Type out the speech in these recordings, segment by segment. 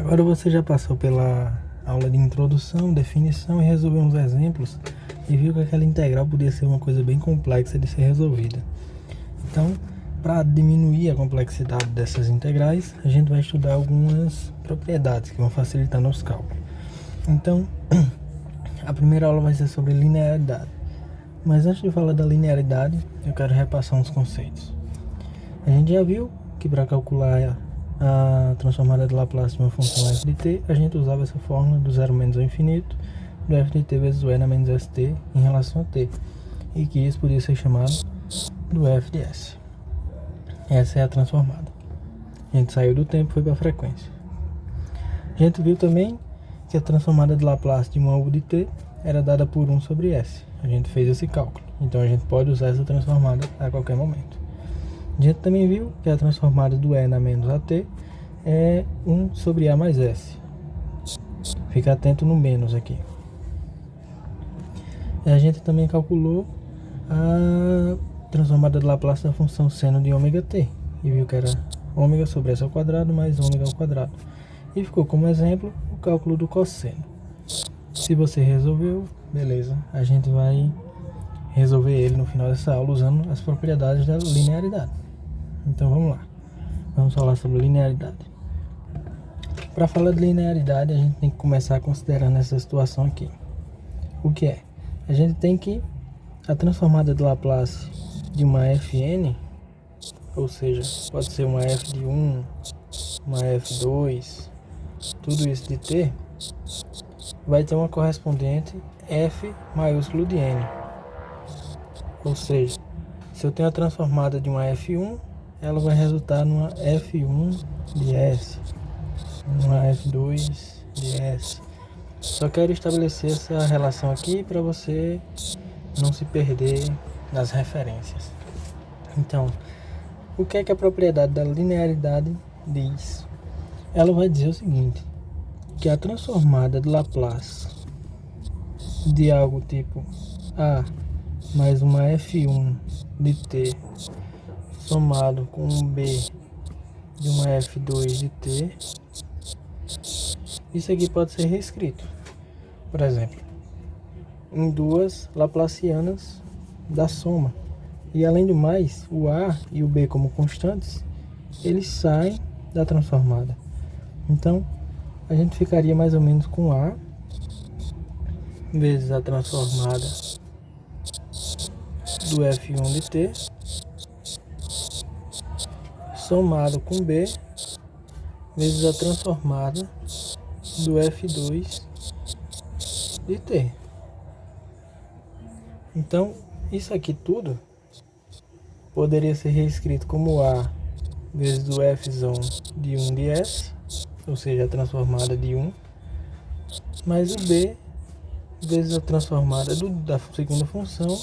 Agora você já passou pela aula de introdução, definição e resolveu uns exemplos e viu que aquela integral podia ser uma coisa bem complexa de ser resolvida. Então, para diminuir a complexidade dessas integrais, a gente vai estudar algumas propriedades que vão facilitar nosso cálculo. Então, a primeira aula vai ser sobre linearidade. Mas antes de falar da linearidade, eu quero repassar uns conceitos. A gente já viu que para calcular a transformada de Laplace de uma função f de t, a gente usava essa fórmula do zero menos ao infinito, do f de t vezes o e na menos st em relação a t, e que isso podia ser chamado do f de s. Essa é a transformada. A gente saiu do tempo e foi para a frequência. A gente viu também que a transformada de Laplace de 1 a u de t era dada por 1 sobre s. A gente fez esse cálculo, então a gente pode usar essa transformada a qualquer momento. A gente também viu que a transformada do e na menos at é 1 sobre a mais s. Fica atento no menos aqui. A gente também calculou a transformada de Laplace da função seno de ômega t e viu que era ômega sobre s ao quadrado mais ômega ao quadrado. E ficou como exemplo o cálculo do cosseno. Se você resolveu, beleza, a gente vai resolver ele no final dessa aula usando as propriedades da linearidade. Então vamos lá, vamos falar sobre linearidade. Para falar de linearidade, a gente tem que começar considerando essa situação aqui. O que é? A gente tem que a transformada de Laplace de uma fn, ou seja, pode ser uma f de 1, uma f2, tudo isso de t, vai ter uma correspondente f maiúsculo de n. Ou seja, se eu tenho a transformada de uma f1, ela vai resultar numa f1 de s, uma f2 de s. Só quero estabelecer essa relação aqui para você não se perder nas referências. Então, o que é que a propriedade da linearidade diz? Ela vai dizer o seguinte, que a transformada de Laplace de algo tipo a mais uma f1 de t somado com um b de uma f2 de t, isso aqui pode ser reescrito, por exemplo, em duas laplacianas da soma. E além do mais, o a e o b como constantes, eles saem da transformada. Então, a gente ficaria mais ou menos com a vezes a transformada do f1 de t somado com b vezes a transformada do f2 de t. Então, isso aqui tudo poderia ser reescrito como a vezes o f de 1 de s, ou seja, a transformada de 1, mais o b vezes a transformada da segunda função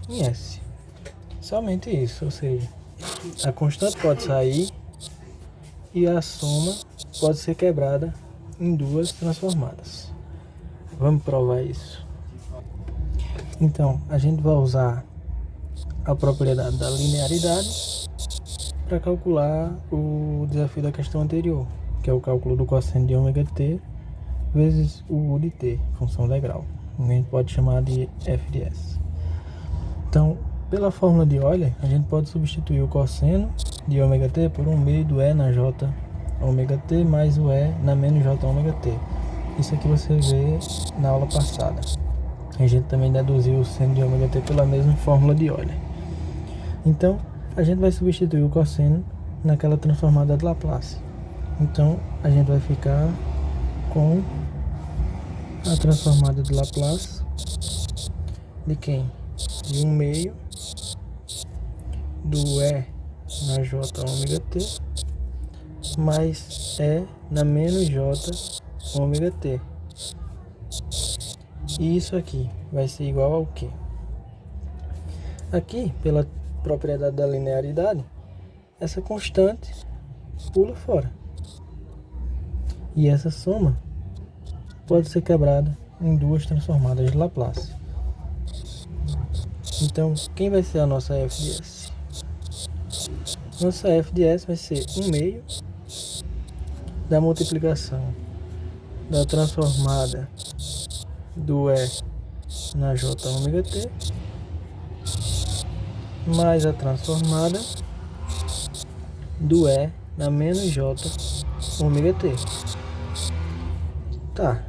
em s. Somente isso, ou seja, a constante pode sair e a soma pode ser quebrada em duas transformadas. Vamos provar isso. Então, a gente vai usar a propriedade da linearidade para calcular o desafio da questão anterior, que é o cálculo do cosseno de ômega t vezes o u de t, função de grau. A gente pode chamar de f de s. Então, pela fórmula de Euler, a gente pode substituir o cosseno de ômega t por 1 meio do e na j ômega t mais o e na menos j ômega t. Isso aqui você vê na aula passada. A gente também deduziu o seno de ômega t pela mesma fórmula de Euler. Então, a gente vai substituir o cosseno naquela transformada de Laplace. Então, a gente vai ficar com a transformada de Laplace de quem? De 1 meio do e na j ômega t mais e na menos j ômega t. E isso aqui vai ser igual ao quê? Aqui, pela propriedade da linearidade, essa constante pula fora. E essa soma pode ser quebrada em duas transformadas de Laplace. Então, quem vai ser a nossa f de s? Nossa f de s vai ser 1 meio da multiplicação da transformada do E na J ômega T mais a transformada do E na menos J ômega T. Tá,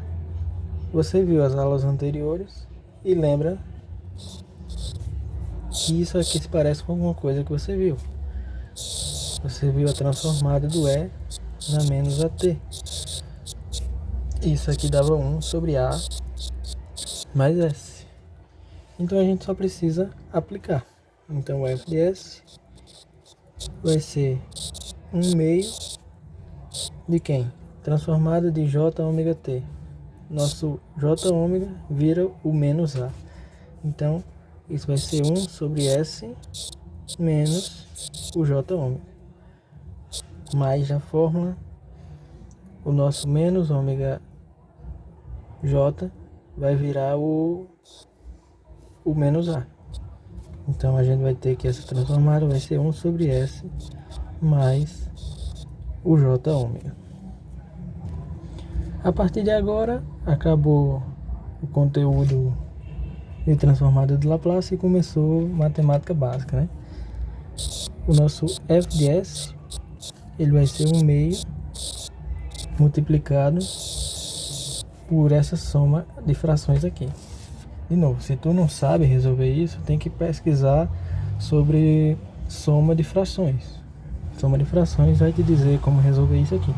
você viu as aulas anteriores e lembra que isso aqui se parece com alguma coisa que você viu. Você viu a transformada do E na menos AT. Isso aqui dava 1 sobre A mais S. Então a gente só precisa aplicar. Então o F de S vai ser 1 meio de quem? Transformada de J ômega T. Nosso J ômega vira o menos A. Então isso vai ser 1 sobre S menos o J ômega. Mais a fórmula, o nosso menos ômega J vai virar o menos A. Então a gente vai ter que essa transformada vai ser 1 sobre S mais o J ômega. A partir de agora, acabou o conteúdo de transformada de Laplace e começou matemática básica, né? O nosso F de S, ele vai ser 1 meio multiplicado por essa soma de frações aqui. De novo, se tu não sabe resolver isso, tem que pesquisar sobre soma de frações. Soma de frações vai te dizer como resolver isso aqui.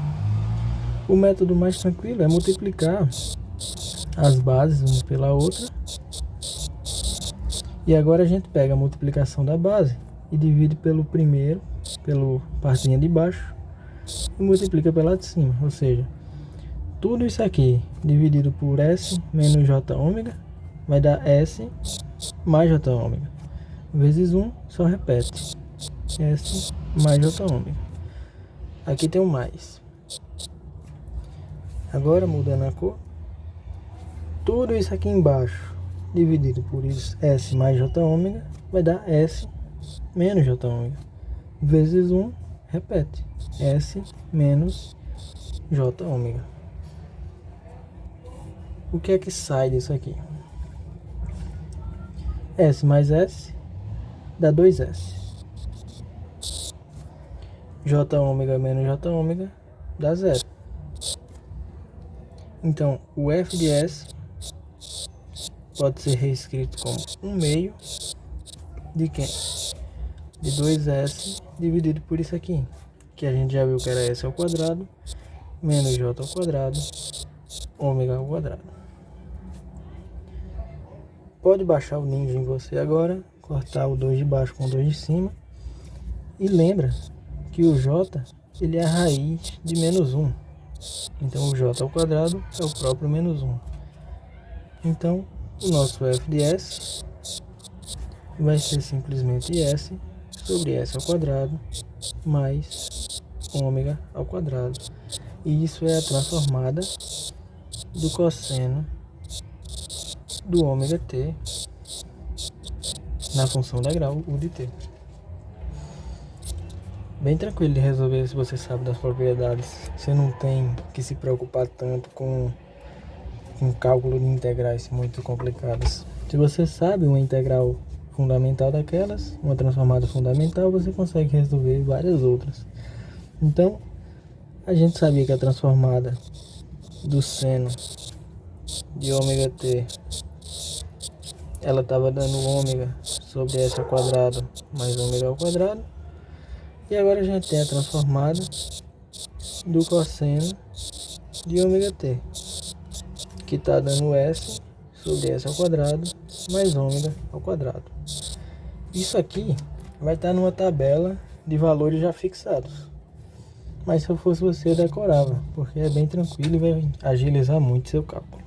O método mais tranquilo é multiplicar as bases uma pela outra. E agora a gente pega a multiplicação da base e divide pelo primeiro, pela partezinha de baixo, e multiplica pela de cima. Ou seja, tudo isso aqui dividido por S menos J ômega vai dar S mais J ômega. Vezes 1, só repete. S mais J ômega. Aqui tem um mais. Agora, mudando a cor, tudo isso aqui embaixo dividido por isso, S mais J ômega vai dar S menos J ômega. Vezes 1, repete. S menos J ômega. O que é que sai disso aqui? S mais S dá 2S. J ômega menos J ômega dá 0. Então, o F de S pode ser reescrito como 1 meio de quem? De 2S dividido por isso aqui, que a gente já viu que era S ao quadrado, menos J ao quadrado, ômega ao quadrado. Pode baixar o ninja em você agora, cortar o 2 de baixo com o 2 de cima. E lembra que o J, ele é a raiz de menos 1. Então o J ao quadrado é o próprio menos 1. Então o nosso F de S vai ser simplesmente S sobre S ao quadrado mais ômega ao quadrado. E isso é a transformada do cosseno do ômega t na função da grau U de t. Bem tranquilo de resolver se você sabe das propriedades. Você não tem que se preocupar tanto com cálculo de integrais muito complicadas. Se você sabe uma integral fundamental daquelas, uma transformada fundamental, você consegue resolver várias outras. Então, a gente sabia que a transformada do seno de ômega t, ela estava dando ômega sobre S ao quadrado mais ômega ao quadrado. E agora a gente tem a transformada do cosseno de ômega t, que está dando S sobre S ao quadrado mais ômega ao quadrado. Isso aqui vai estar numa tabela de valores já fixados. Mas se eu fosse você, eu decorava, porque é bem tranquilo e vai agilizar muito seu cálculo.